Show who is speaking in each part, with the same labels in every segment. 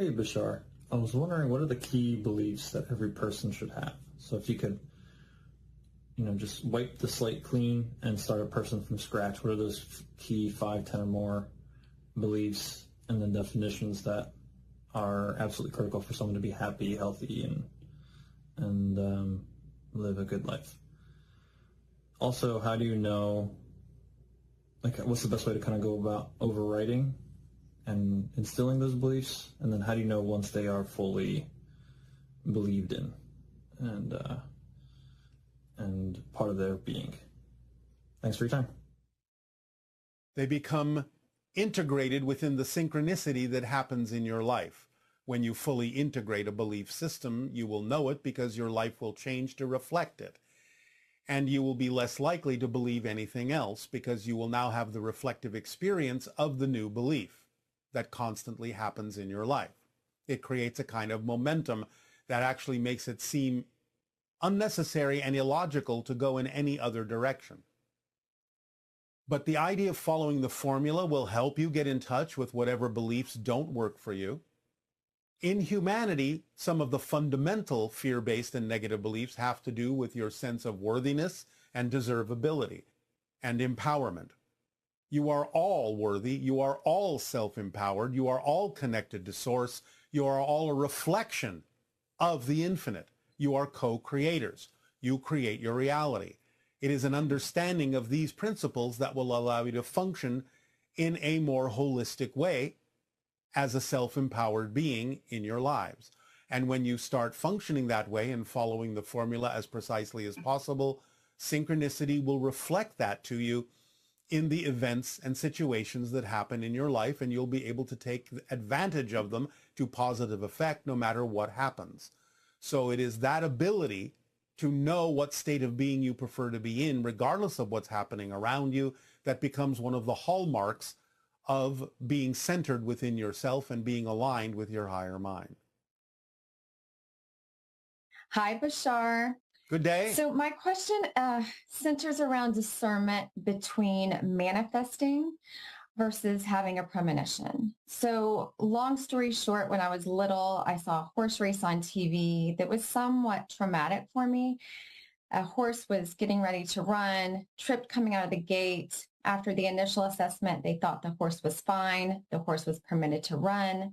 Speaker 1: Hey, Bashar. I was wondering, what are the key beliefs that every person should have? So if you could, just wipe the slate clean and start a person from scratch, what are those key 5, 10 or more beliefs and then definitions that are absolutely critical for someone to be happy, healthy, and live a good life? Also, how do you know, what's the best way to kind of go about overwriting and instilling those beliefs? And then how do you know once they are fully believed in and part of their being? Thanks for your time.
Speaker 2: They become integrated within the synchronicity that happens in your life. When you fully integrate a belief system, you will know it because your life will change to reflect it. And you will be less likely to believe anything else because you will now have the reflective experience of the new belief that constantly happens in your life. It creates a kind of momentum that actually makes it seem unnecessary and illogical to go in any other direction. But the idea of following the formula will help you get in touch with whatever beliefs don't work for you. In humanity, some of the fundamental fear-based and negative beliefs have to do with your sense of worthiness and deservability and empowerment. You are all worthy. You are all self-empowered. You are all connected to Source. You are all a reflection of the infinite. You are co-creators. You create your reality. It is an understanding of these principles that will allow you to function in a more holistic way as a self-empowered being in your lives. And when you start functioning that way and following the formula as precisely as possible, synchronicity will reflect that to you in the events and situations that happen in your life, and you'll be able to take advantage of them to positive effect no matter what happens. So it is that ability to know what state of being you prefer to be in, regardless of what's happening around you, that becomes one of the hallmarks of being centered within yourself and being aligned with your higher mind.
Speaker 3: Hi, Bashar.
Speaker 2: Good day.
Speaker 3: So my question centers around discernment between manifesting versus having a premonition. So long story short, when I was little, I saw a horse race on TV that was somewhat traumatic for me. A horse was getting ready to run, tripped coming out of the gate. After the initial assessment, they thought the horse was fine. The horse was permitted to run.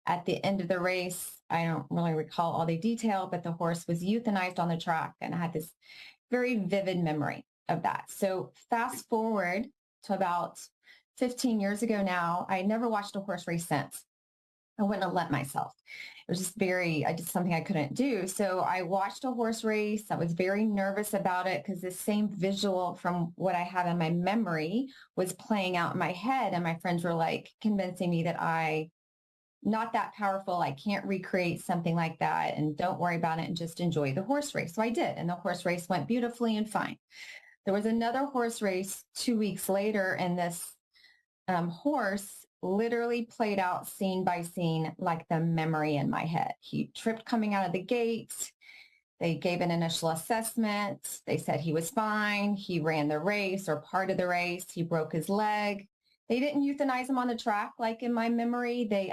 Speaker 3: At the end of the race, I don't really recall all the detail, but the horse was euthanized on the track, and I had this very vivid memory of that. So fast forward to about 15 years ago now, I never watched a horse race since. I wouldn't have let myself. It was just I did something I couldn't do. So I watched a horse race. I was very nervous about it because the same visual from what I have in my memory was playing out in my head. And my friends were like convincing me that not that powerful. I can't recreate something like that, and don't worry about it and just enjoy the horse race. So I did. And the horse race went beautifully and fine. There was another horse race 2 weeks later, and this horse literally played out scene by scene like the memory in my head. He tripped coming out of the gate. They gave an initial assessment. They said he was fine. He ran the race or part of the race. He broke his leg. They didn't euthanize him on the track like in my memory. They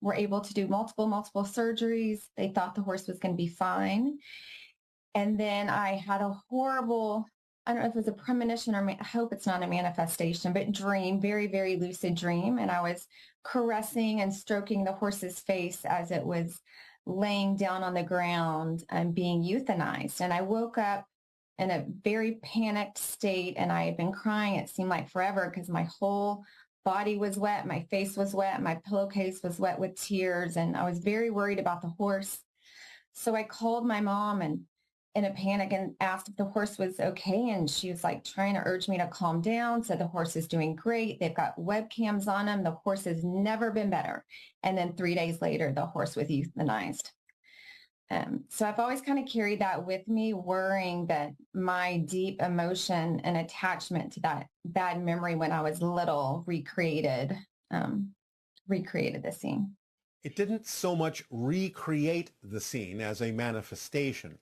Speaker 3: were able to do multiple surgeries. They thought the horse was going to be fine. And then I had a horrible, I don't know if it was a premonition or I hope it's not a manifestation, but dream, very, very lucid dream. And I was caressing and stroking the horse's face as it was laying down on the ground and being euthanized. And I woke up in a very panicked state, and I had been crying, it seemed like forever, because my whole body was wet, my face was wet, my pillowcase was wet with tears, and I was very worried about the horse. So I called my mom and in a panic and asked if the horse was okay, and she was like trying to urge me to calm down, said the horse is doing great. They've got webcams on him. The horse has never been better. And then 3 days later, the horse was euthanized. So I've always kind of carried that with me, worrying that my deep emotion and attachment to that bad memory when I was little recreated the scene.
Speaker 2: It didn't so much recreate the scene as a manifestation,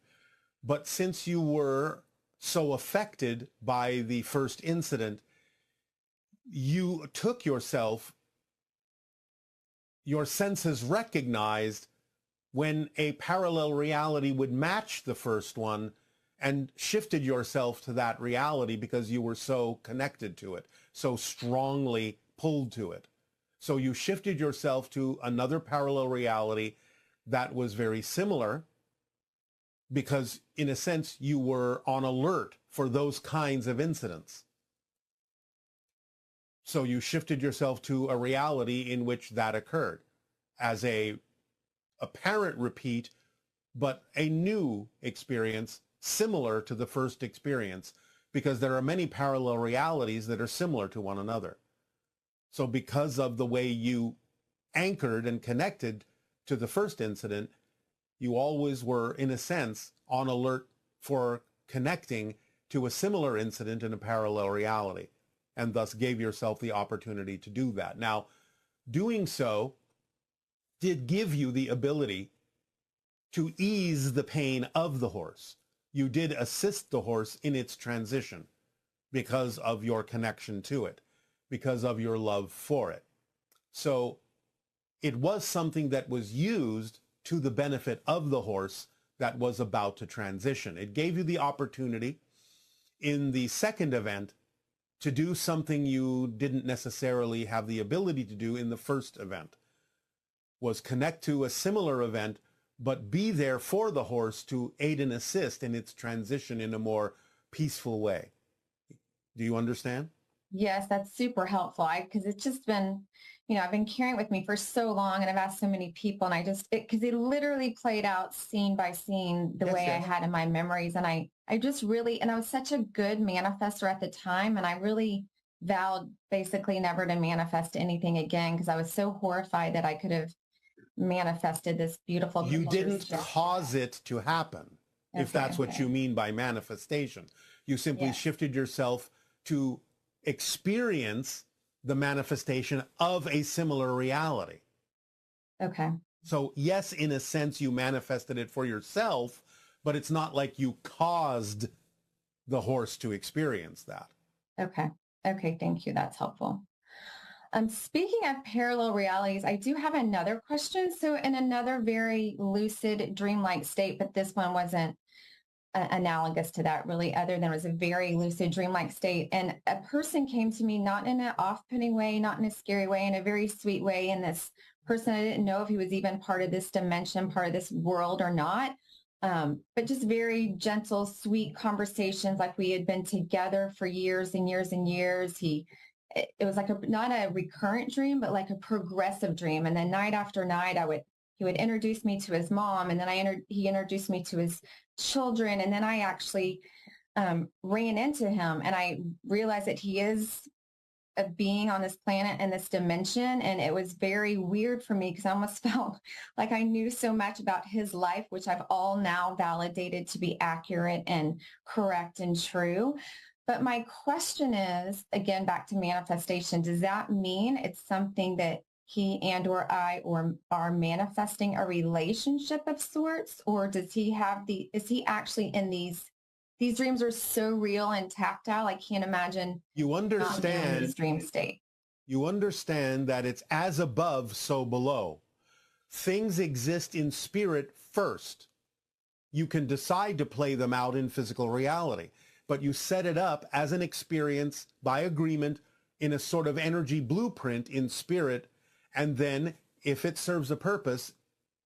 Speaker 2: but since you were so affected by the first incident, you took yourself your senses recognized when a parallel reality would match the first one and shifted yourself to that reality because you were so connected to it, so strongly pulled to it. So you shifted yourself to another parallel reality that was very similar because, in a sense, you were on alert for those kinds of incidents. So you shifted yourself to a reality in which that occurred as a apparent repeat, but a new experience similar to the first experience, because there are many parallel realities that are similar to one another. So because of the way you anchored and connected to the first incident, you always were, in a sense, on alert for connecting to a similar incident in a parallel reality, and thus gave yourself the opportunity to do that. Now, doing so did give you the ability to ease the pain of the horse. You did assist the horse in its transition because of your connection to it, because of your love for it. So it was something that was used to the benefit of the horse that was about to transition. It gave you the opportunity in the second event to do something you didn't necessarily have the ability to do in the first event, was connect to a similar event, but be there for the horse to aid and assist in its transition in a more peaceful way. Do you understand?
Speaker 3: Yes, that's super helpful. Because it's just been, I've been carrying it with me for so long, and I've asked so many people, and because it literally played out scene by scene the way I had in my memories. And I just really, and I was such a good manifester at the time, and I really vowed basically never to manifest anything again because I was so horrified that I could have manifested this beautiful.
Speaker 2: You didn't cause it to happen, if that's what you mean by manifestation. You simply shifted yourself to experience the manifestation of a similar reality.
Speaker 3: Okay.
Speaker 2: So yes, in a sense, you manifested it for yourself, but it's not like you caused the horse to experience that.
Speaker 3: Okay. Okay. Thank you. That's helpful. Speaking of parallel realities, I do have another question. So in another very lucid dreamlike state, but this one wasn't analogous to that really, other than it was a very lucid dreamlike state. And a person came to me, not in an off-putting way, not in a scary way, in a very sweet way. And this person, I didn't know if he was even part of this dimension, part of this world or not. But just very gentle, sweet conversations, like we had been together for years and years and years. It was like not a recurrent dream, but like a progressive dream. And then night after night, he would introduce me to his mom, and then he introduced me to his children. And then I actually ran into him, and I realized that he is a being on this planet and this dimension. And it was very weird for me because I almost felt like I knew so much about his life, which I've all now validated to be accurate and correct and true. But my question is, again, back to manifestation, does that mean it's something that he and or I are manifesting a relationship of sorts? Or does he is he actually in these dreams are so real and tactile, I can't imagine
Speaker 2: you understand
Speaker 3: this dream state.
Speaker 2: You understand that it's as above, so below. Things exist in spirit first. You can decide to play them out in physical reality, but you set it up as an experience by agreement in a sort of energy blueprint in spirit. And then if it serves a purpose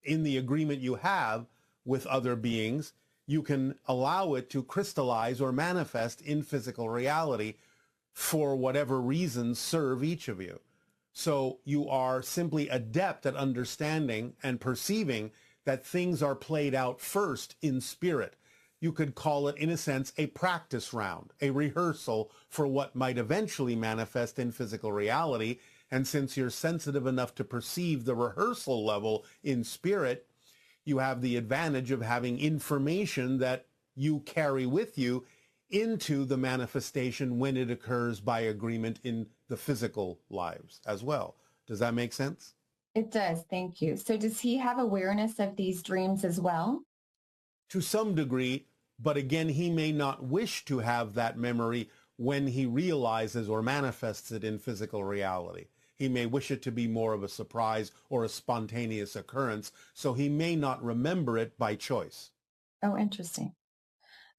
Speaker 2: in the agreement you have with other beings, you can allow it to crystallize or manifest in physical reality for whatever reasons serve each of you. So you are simply adept at understanding and perceiving that things are played out first in spirit. You could call it, in a sense, a practice round, a rehearsal for what might eventually manifest in physical reality. And since you're sensitive enough to perceive the rehearsal level in spirit, you have the advantage of having information that you carry with you into the manifestation when it occurs by agreement in the physical lives as well. Does that make sense?
Speaker 3: It does. Thank you. So does he have awareness of these dreams as well?
Speaker 2: To some degree, but again, he may not wish to have that memory when he realizes or manifests it in physical reality. He may wish it to be more of a surprise or a spontaneous occurrence, so he may not remember it by choice.
Speaker 3: Oh, interesting.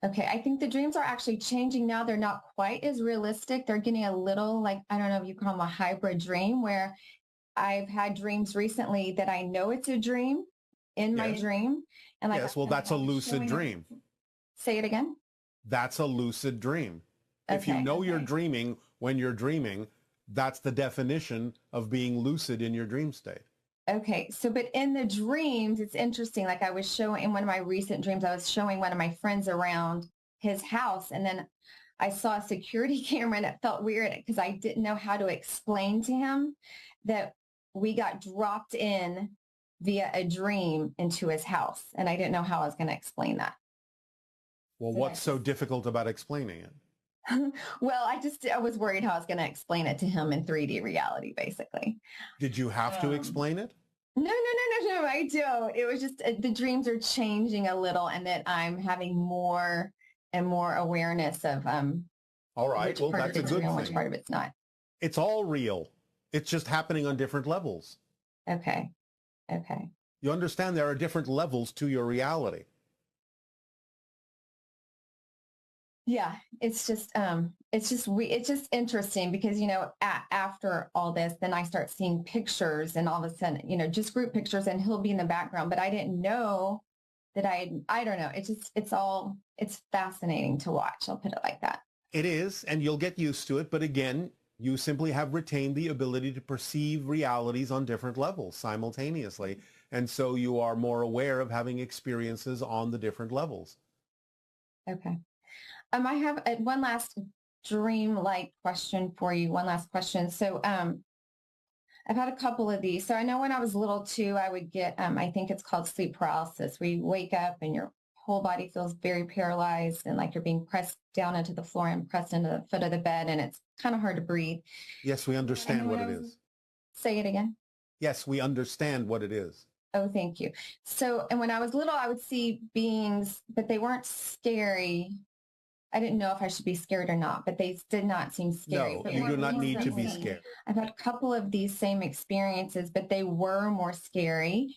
Speaker 3: Okay, I think the dreams are actually changing now. They're not quite as realistic. They're getting a little like, I don't know if you call them a hybrid dream, where I've had dreams recently that I know it's a dream in my
Speaker 2: Yes.
Speaker 3: dream. And like,
Speaker 2: Yes, well, that's a lucid
Speaker 3: showing up-
Speaker 2: dream.
Speaker 3: Say it again.
Speaker 2: That's a lucid dream. If you
Speaker 3: Okay,
Speaker 2: know you're
Speaker 3: okay.
Speaker 2: dreaming when you're dreaming, that's the definition of being lucid in your dream state.
Speaker 3: Okay. So, but in the dreams, it's interesting. Like I was showing in one of my recent dreams, I was showing one of my friends around his house. And then I saw a security camera and it felt weird because I didn't know how to explain to him that we got dropped in via a dream into his house. And I didn't know how I was going to explain that.
Speaker 2: Well,
Speaker 3: So
Speaker 2: what's so difficult about explaining it?
Speaker 3: Well, I was worried how I was going to explain it to him in 3D reality, basically.
Speaker 2: Did you have to explain it?
Speaker 3: No, I don't. It was just the dreams are changing a little and that I'm having more and more awareness of
Speaker 2: All right,
Speaker 3: which
Speaker 2: well,
Speaker 3: part
Speaker 2: that's
Speaker 3: of
Speaker 2: a
Speaker 3: it's
Speaker 2: good
Speaker 3: real and which
Speaker 2: thing.
Speaker 3: part of it's not.
Speaker 2: It's all real. It's just happening on different levels.
Speaker 3: Okay. Okay.
Speaker 2: You understand there are different levels to your reality.
Speaker 3: Yeah, it's just interesting because after all this, then I start seeing pictures and all of a sudden, just group pictures, and he'll be in the background, but I didn't know that I don't know. It's fascinating to watch. I'll put it like that.
Speaker 2: It is, and you'll get used to it. But again, you simply have retained the ability to perceive realities on different levels simultaneously. And so you are more aware of having experiences on the different levels.
Speaker 3: Okay. I have one last dream-like question for you. One last question. So, I've had a couple of these. So I know when I was little too, I would get, I think it's called sleep paralysis, where you wake up and your whole body feels very paralyzed and like you're being pressed down into the floor and pressed into the foot of the bed. And it's kind of hard to breathe.
Speaker 2: Yes, we understand what it is.
Speaker 3: Say it again.
Speaker 2: Yes, we understand what it is.
Speaker 3: Oh, thank you. So, and when I was little, I would see beings, but they weren't scary. I didn't know if I should be scared or not, but they did not seem scary.
Speaker 2: No,
Speaker 3: But
Speaker 2: you
Speaker 3: more
Speaker 2: do not need to be
Speaker 3: recently,
Speaker 2: scared.
Speaker 3: I've had a couple of these same experiences, but they were more scary.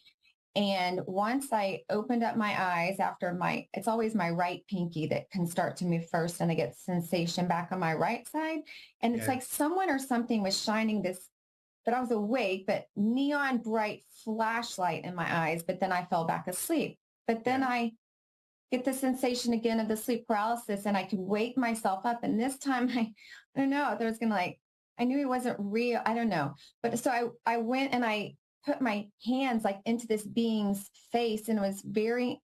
Speaker 3: And once I opened up my eyes after it's always my right pinky that can start to move first, and I get sensation back on my right side. And it's like someone or something was shining this, but I was awake, but neon bright flashlight in my eyes, but then I fell back asleep. But then I get the sensation again of the sleep paralysis and I could wake myself up. And this time I don't know, there was I knew it wasn't real. I don't know. But so I went and I put my hands like into this being's face, and it was very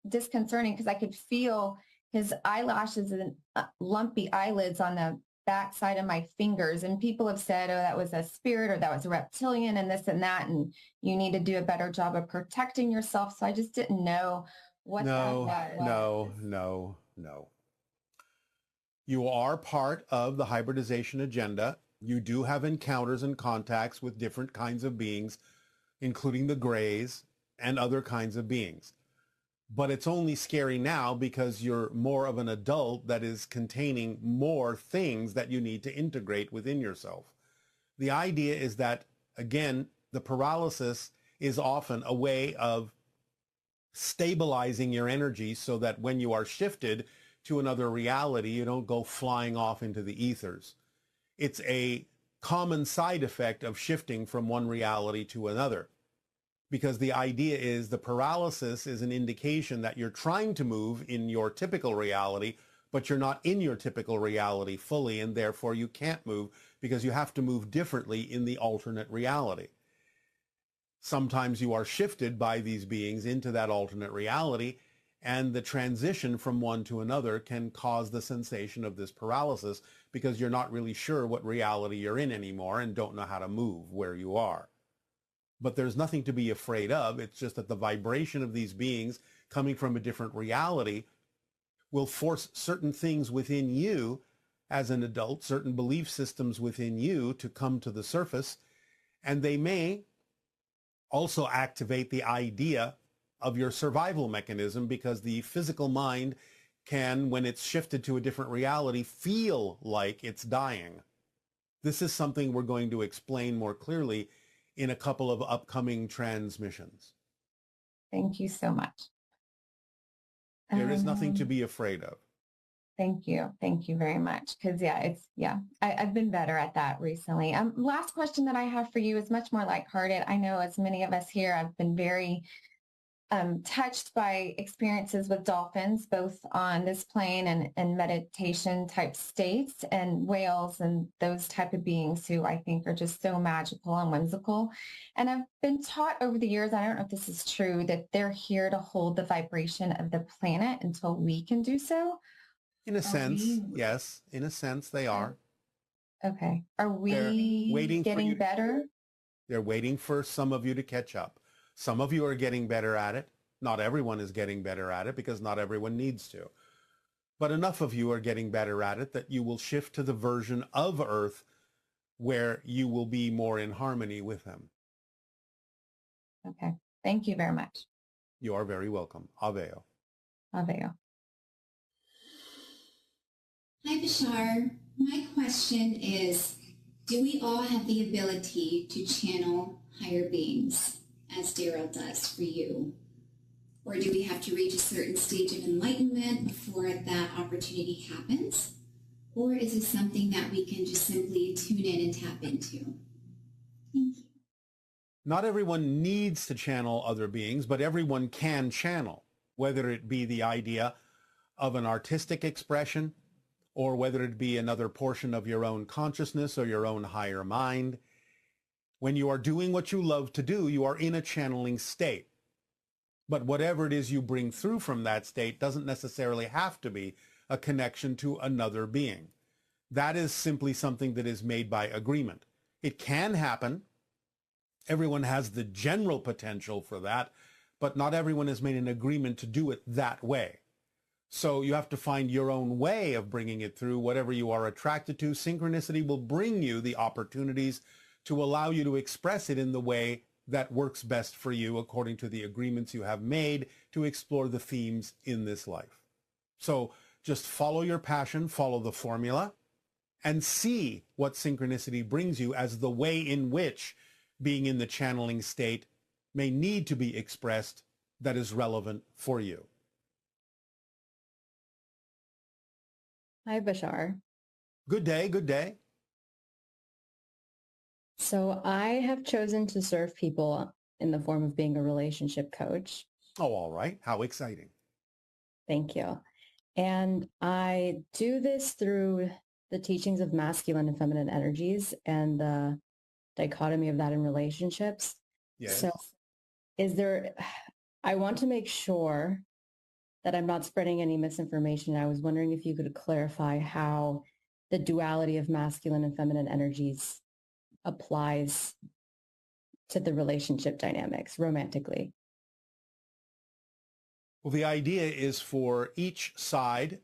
Speaker 3: disconcerting because I could feel his eyelashes and lumpy eyelids on the back side of my fingers. And people have said, oh, that was a spirit or that was a reptilian and this and that. And you need to do a better job of protecting yourself. So I just didn't know what that was.
Speaker 2: No. You are part of the hybridization agenda. You do have encounters and contacts with different kinds of beings, including the grays and other kinds of beings. But it's only scary now because you're more of an adult that is containing more things that you need to integrate within yourself. The idea is that, again, the paralysis is often a way of stabilizing your energy so that when you are shifted to another reality, you don't go flying off into the ethers. It's a common side effect of shifting from one reality to another, because the idea is the paralysis is an indication that you're trying to move in your typical reality, but you're not in your typical reality fully, and therefore you can't move because you have to move differently in the alternate reality. Sometimes you are shifted by these beings into that alternate reality, and the transition from one to another can cause the sensation of this paralysis because you're not really sure what reality you're in anymore and don't know how to move where you are. But there's nothing to be afraid of. It's just that the vibration of these beings coming from a different reality will force certain things within you as an adult, certain belief systems within you to come to the surface, and they may also activate the idea of your survival mechanism, because the physical mind can, when it's shifted to a different reality, feel like it's dying. This is something we're going to explain more clearly in a couple of upcoming transmissions.
Speaker 3: Thank you so much.
Speaker 2: There is nothing to be afraid of.
Speaker 3: Thank you. Thank you very much. Because I've been better at that recently. Last question that I have for you is much more lighthearted. I know as many of us here, I've been very touched by experiences with dolphins, both on this plane and meditation type states, and whales and those type of beings who I think are just so magical and whimsical. And I've been taught over the years, I don't know if this is true, that they're here to hold the vibration of the planet until we can do so.
Speaker 2: In a sense, yes. In a sense, they are.
Speaker 3: Okay. Are we getting better?
Speaker 2: They're waiting for some of you to catch up. Some of you are getting better at it. Not everyone is getting better at it because not everyone needs to. But enough of you are getting better at it that you will shift to the version of Earth where you will be more in harmony with them.
Speaker 3: Okay. Thank you very much.
Speaker 2: You are very welcome. Aveo.
Speaker 3: Aveo.
Speaker 4: Hi, Bashar. My question is, do we all have the ability to channel higher beings, as Daryl does for you? Or do we have to reach a certain stage of enlightenment before that opportunity happens? Or is it something that we can just simply tune in and tap into? Thank you.
Speaker 2: Not everyone needs to channel other beings, but everyone can channel, whether it be the idea of an artistic expression, or whether it be another portion of your own consciousness or your own higher mind. When you are doing what you love to do, you are in a channeling state. But whatever it is you bring through from that state doesn't necessarily have to be a connection to another being. That is simply something that is made by agreement. It can happen. Everyone has the general potential for that, but not everyone has made an agreement to do it that way. So you have to find your own way of bringing it through, whatever you are attracted to. Synchronicity will bring you the opportunities to allow you to express it in the way that works best for you according to the agreements you have made to explore the themes in this life. So just follow your passion, follow the formula, and see what synchronicity brings you as the way in which being in the channeling state may need to be expressed that is relevant for you.
Speaker 5: Hi, Bashar.
Speaker 2: Good day, good day.
Speaker 5: So I have chosen to serve people in the form of being a relationship coach.
Speaker 2: Oh, all right. How exciting.
Speaker 5: Thank you. And I do this through the teachings of masculine and feminine energies and the dichotomy of that in relationships.
Speaker 2: Yes.
Speaker 5: So I want to make sure that I'm not spreading any misinformation. I was wondering if you could clarify how the duality of masculine and feminine energies applies to the relationship dynamics romantically.
Speaker 2: Well, the idea is for each side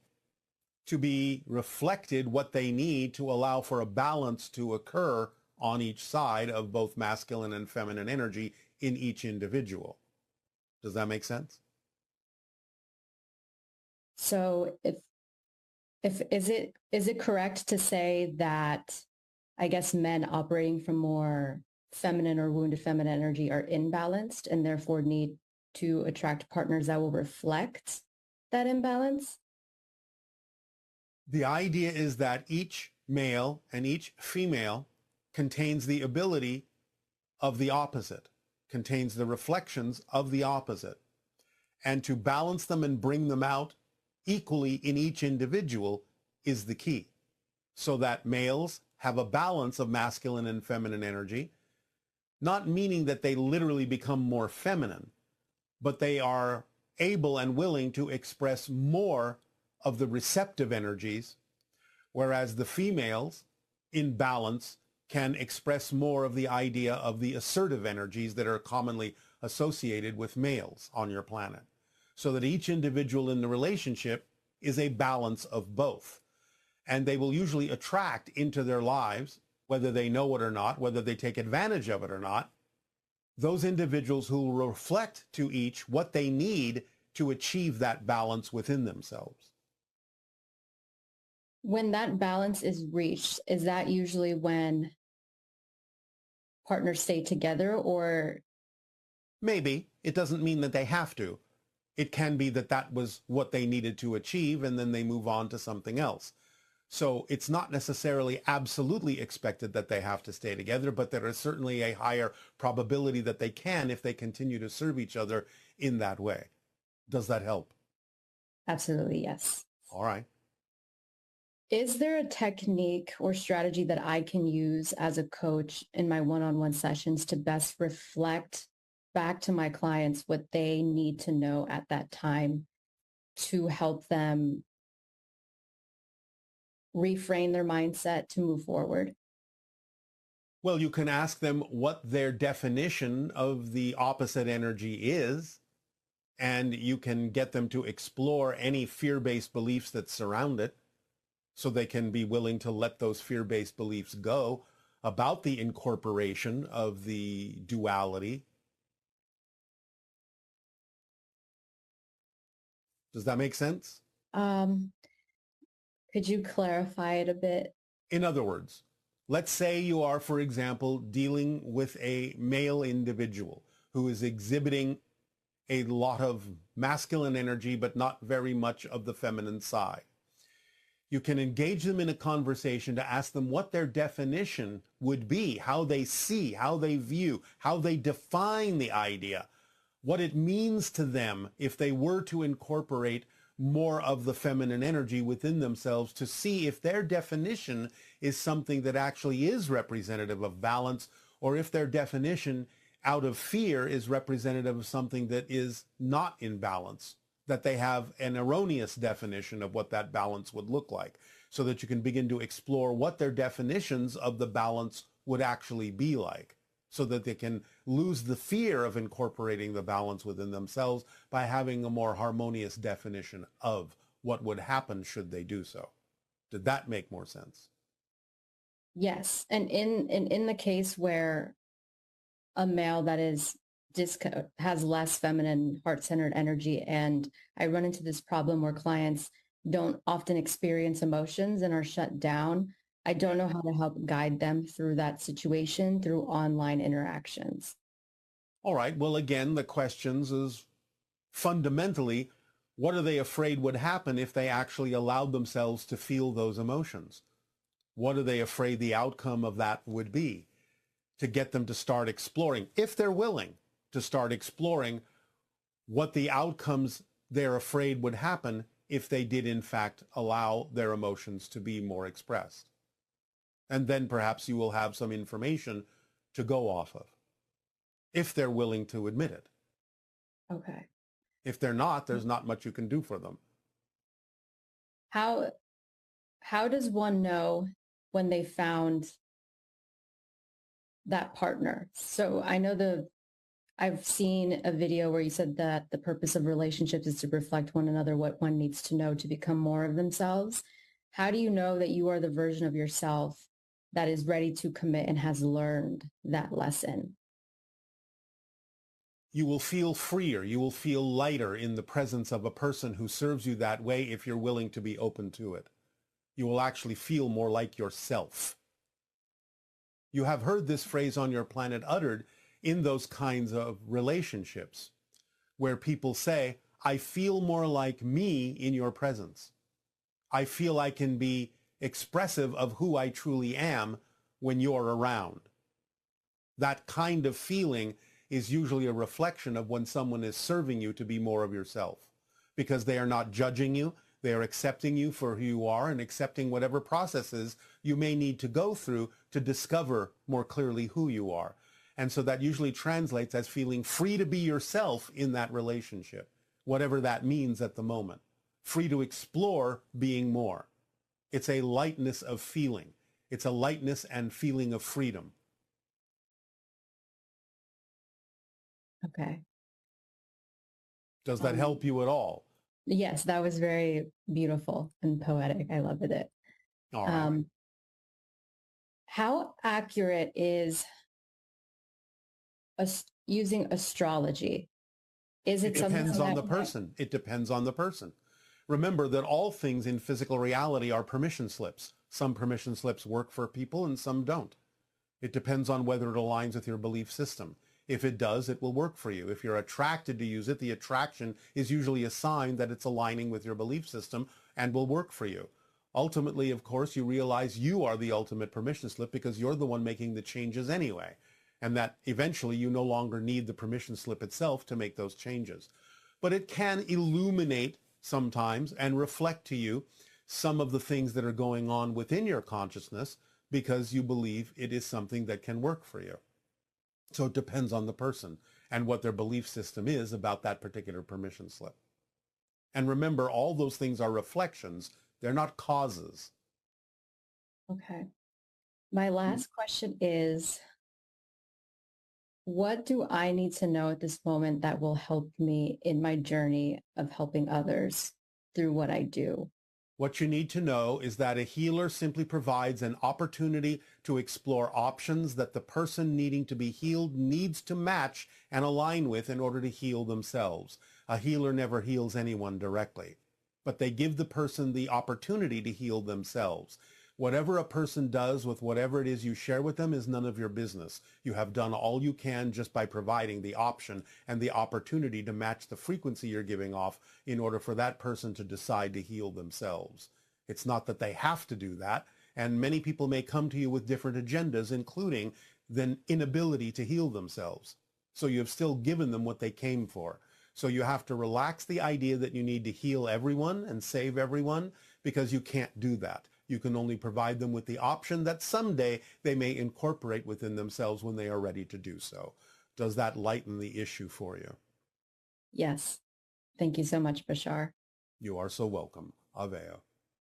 Speaker 2: to be reflected what they need to allow for a balance to occur on each side of both masculine and feminine energy in each individual. Does that make sense?
Speaker 5: So is it correct to say that, I guess, men operating from more feminine or wounded feminine energy are imbalanced and therefore need to attract partners that will reflect that imbalance?
Speaker 2: The idea is that each male and each female contains the ability of the opposite, contains the reflections of the opposite. And to balance them and bring them out equally in each individual is the key. So that males have a balance of masculine and feminine energy, not meaning that they literally become more feminine, but they are able and willing to express more of the receptive energies, whereas the females in balance can express more of the idea of the assertive energies that are commonly associated with males on your planet. So that each individual in the relationship is a balance of both. And they will usually attract into their lives, whether they know it or not, whether they take advantage of it or not, those individuals who will reflect to each what they need to achieve that balance within themselves.
Speaker 5: When that balance is reached, is that usually when partners stay together, or?
Speaker 2: Maybe. It doesn't mean that they have to. It can be that that was what they needed to achieve, and then they move on to something else. So it's not necessarily absolutely expected that they have to stay together, but there is certainly a higher probability that they can if they continue to serve each other in that way. Does that help?
Speaker 5: Absolutely, yes.
Speaker 2: All right.
Speaker 5: Is there a technique or strategy that I can use as a coach in my one-on-one sessions to best reflect back to my clients what they need to know at that time to help them reframe their mindset to move forward?
Speaker 2: Well, you can ask them what their definition of the opposite energy is, and you can get them to explore any fear-based beliefs that surround it, so they can be willing to let those fear-based beliefs go about the incorporation of the duality. Does that make sense?
Speaker 5: Could you clarify it a bit?
Speaker 2: In other words, let's say you are, for example, dealing with a male individual who is exhibiting a lot of masculine energy, but not very much of the feminine side. You can engage them in a conversation to ask them what their definition would be, how they see, how they view, how they define the idea, what it means to them if they were to incorporate more of the feminine energy within themselves, to see if their definition is something that actually is representative of balance, or if their definition out of fear is representative of something that is not in balance, that they have an erroneous definition of what that balance would look like, so that you can begin to explore what their definitions of the balance would actually be like, so that they can lose the fear of incorporating the balance within themselves by having a more harmonious definition of what would happen should they do so. Did that make more sense?
Speaker 5: Yes. And in the case where a male that is has less feminine heart-centered energy, and I run into this problem where clients don't often experience emotions and are shut down, I don't know how to help guide them through that situation through online interactions.
Speaker 2: All right. Well, again, the questions is fundamentally, what are they afraid would happen if they actually allowed themselves to feel those emotions? What are they afraid the outcome of that would be? To get them to start exploring, if they're willing to start exploring what the outcomes they're afraid would happen if they did in fact allow their emotions to be more expressed. And then perhaps you will have some information to go off of, if they're willing to admit it.
Speaker 5: Okay.
Speaker 2: If they're not, there's not much you can do for them.
Speaker 5: How does one know when they found that partner? So I know I've seen a video where you said that the purpose of relationships is to reflect one another, what one needs to know to become more of themselves. How do you know that you are the version of yourself that is ready to commit and has learned that lesson?
Speaker 2: You will feel freer. You will feel lighter in the presence of a person who serves you that way if you're willing to be open to it. You will actually feel more like yourself. You have heard this phrase on your planet uttered in those kinds of relationships where people say, I feel more like me in your presence. I feel I can be expressive of who I truly am when you're around. That kind of feeling is usually a reflection of when someone is serving you to be more of yourself, because they are not judging you. They are accepting you for who you are and accepting whatever processes you may need to go through to discover more clearly who you are. And so that usually translates as feeling free to be yourself in that relationship, whatever that means at the moment. Free to explore being more. It's a lightness of feeling. It's a lightness and feeling of freedom.
Speaker 5: Okay.
Speaker 2: Does that help you at all?
Speaker 5: Yes, that was very beautiful and poetic. I loved it.
Speaker 2: All right.
Speaker 5: How accurate is using astrology? Is it
Speaker 2: It depends
Speaker 5: something
Speaker 2: on
Speaker 5: that
Speaker 2: the person. It depends on the person. Remember that all things in physical reality are permission slips. Some permission slips work for people and some don't. It depends on whether it aligns with your belief system. If it does, it will work for you. If you're attracted to use it, the attraction is usually a sign that it's aligning with your belief system and will work for you. Ultimately, of course, you realize you are the ultimate permission slip because you're the one making the changes anyway, and that eventually you no longer need the permission slip itself to make those changes. But it can illuminate sometimes and reflect to you some of the things that are going on within your consciousness because you believe it is something that can work for you. So it depends on the person and what their belief system is about that particular permission slip. And remember, all those things are reflections. They're not causes.
Speaker 5: Okay. My last question is, what do I need to know at this moment that will help me in my journey of helping others through what I do?
Speaker 2: What you need to know is that a healer simply provides an opportunity to explore options that the person needing to be healed needs to match and align with in order to heal themselves. A healer never heals anyone directly, but they give the person the opportunity to heal themselves. Whatever a person does with whatever it is you share with them is none of your business. You have done all you can just by providing the option and the opportunity to match the frequency you're giving off in order for that person to decide to heal themselves. It's not that they have to do that, and many people may come to you with different agendas, including the inability to heal themselves. So you have still given them what they came for. So you have to relax the idea that you need to heal everyone and save everyone, because you can't do that. You can only provide them with the option that someday they may incorporate within themselves when they are ready to do so. Does that lighten the issue for you?
Speaker 5: Yes. Thank you so much, Bashar.
Speaker 2: You are so welcome. Aveo.